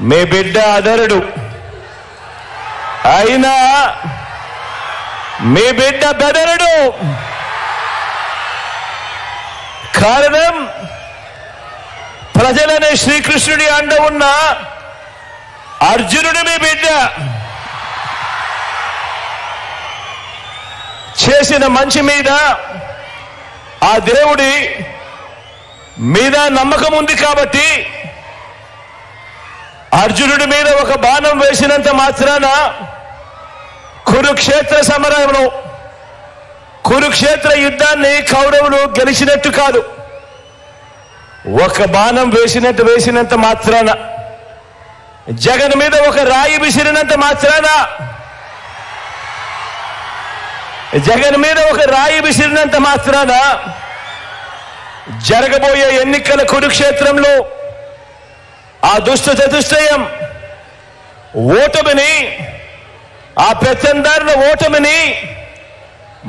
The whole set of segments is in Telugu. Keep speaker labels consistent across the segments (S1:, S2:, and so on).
S1: మీ బిడ్డ అదరుడు, అయినా మీ బిడ్డ బెదరుడు. కారణం, ప్రజలనే శ్రీకృష్ణుడి అండ ఉన్న అర్జునుడు మీ బిడ్డ. చేసిన మంచి మీద ఆ దేవుడి మీద నమ్మకం ఉంది కాబట్టి అర్జునుడి మీద ఒక బాణం వేసినంత మాత్రాన కురుక్షేత్ర సమరంలో కురుక్షేత్ర యుద్ధాన్ని కౌరవులు గెలిచినట్టు కాదు. ఒక బాణం వేసినంత మాత్రాన, జగన్ మీద ఒక రాయి విసిరినంత మాత్రాన, జగన్ మీద ఒక రాయి విసిరినంత మాత్రాన జరగబోయే ఎన్నికల కురుక్షేత్రంలో ఆ దుష్ట చతుష్టయం ఓటమిని, ఆ పెత్తందారుల ఓటమిని,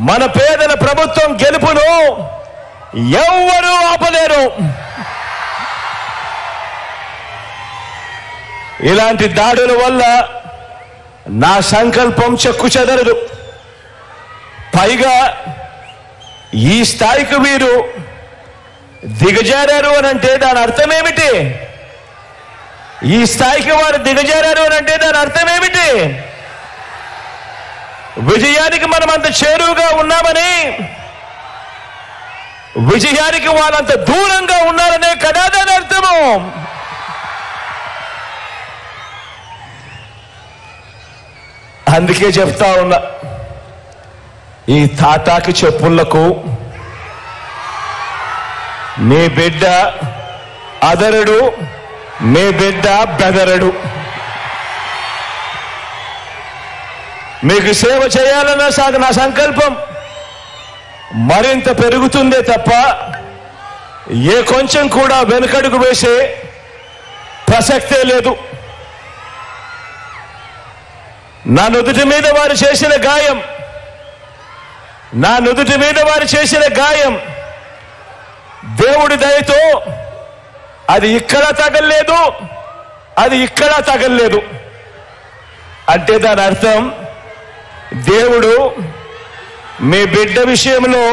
S1: మన పేదల ప్రభుత్వం గెలుపును ఎవ్వరూ ఆపలేరు. ఇలాంటి దాడుల వల్ల నా సంకల్పం చెక్కు చెదరదు. పైగా ఈ స్థాయికి వీరు దిగజారారు అనంటే దాని అర్థం ఏమిటి? ఈ స్థాయికి వారు దిగజారారు అనంటే దాని అర్థం ఏమిటి? విజయానికి మనం అంత చేరువుగా ఉన్నామని, విజయానికి వాళ్ళంత దూరంగా ఉన్నారనే కదా దాని అర్థము. అందుకే చెప్తా ఉన్నా, ఈ తాటాకి చెప్పులకు నీ బిడ్డ అదరుడు, నీ బిడ్డ బెదరడు. మీకు సేవ చేయాలన్న నా సంకల్పం మరింత పెరుగుతుందే తప్ప ఏ కొంచెం కూడా వెనుకడుగు వేసే ప్రసక్తే లేదు. నా నుదుటి మీద వారు చేసిన గాయం, నా నుదుటి మీద వారు చేసిన గాయం దేవుడి దయతో అది ఇక్కడ తగలలేదు, అది ఇక్కడ తగలలేదు. అంటే దాని అర్థం దేవుడు మీ బిడ్డ విషయంలో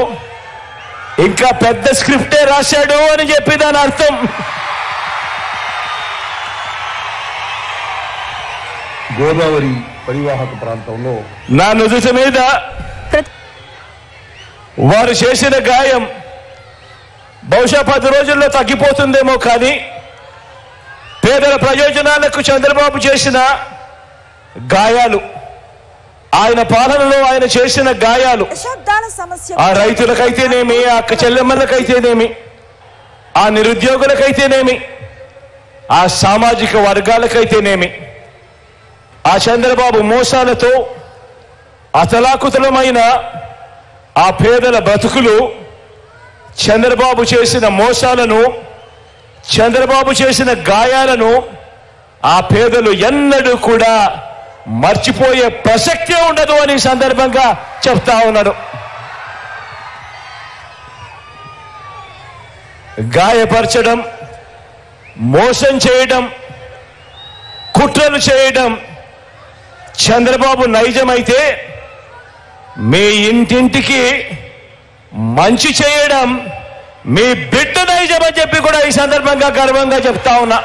S1: ఇంకా పెద్ద స్క్రిప్టే రాశాడు అని చెప్పి దాని అర్థం.
S2: గోదావరి పరివాహక ప్రాంతంలో
S1: నా నుదుటి మీద వారు చేసిన గాయం బహుశా 10 రోజుల్లో తగ్గిపోతుందేమో, కానీ పేదల ప్రయోజనాలకు చంద్రబాబు చేసిన గాయాలు, ఆయన పాలనలో ఆయన చేసిన గాయాలు, ఆ రైతులకైతేనేమి, ఆ అక్క చెల్లెమ్మలకైతేనేమి, ఆ నిరుద్యోగులకైతేనేమి, ఆ సామాజిక వర్గాలకైతేనేమి, ఆ చంద్రబాబు మోసాలతో అతలాకుతలమైన ఆ పేదల బతుకులు, చంద్రబాబు చేసిన మోసాలను, చంద్రబాబు చేసిన గాయాలను ఆ పేదలు ఎన్నడూ కూడా మర్చిపోయే ప్రసక్తే ఉండదు అని సందర్భంగా చెప్తా ఉన్నాడు. గాయపరచడం, మోసం చేయడం, కుట్రలు చేయడం చంద్రబాబు నైజమైతే, మీ ఇంటింటికి మంచి చేయడం మీ బిడ్డ నైజం అని చెప్పి కూడా ఈ సందర్భంగా గర్వంగా చెప్తా ఉన్నా.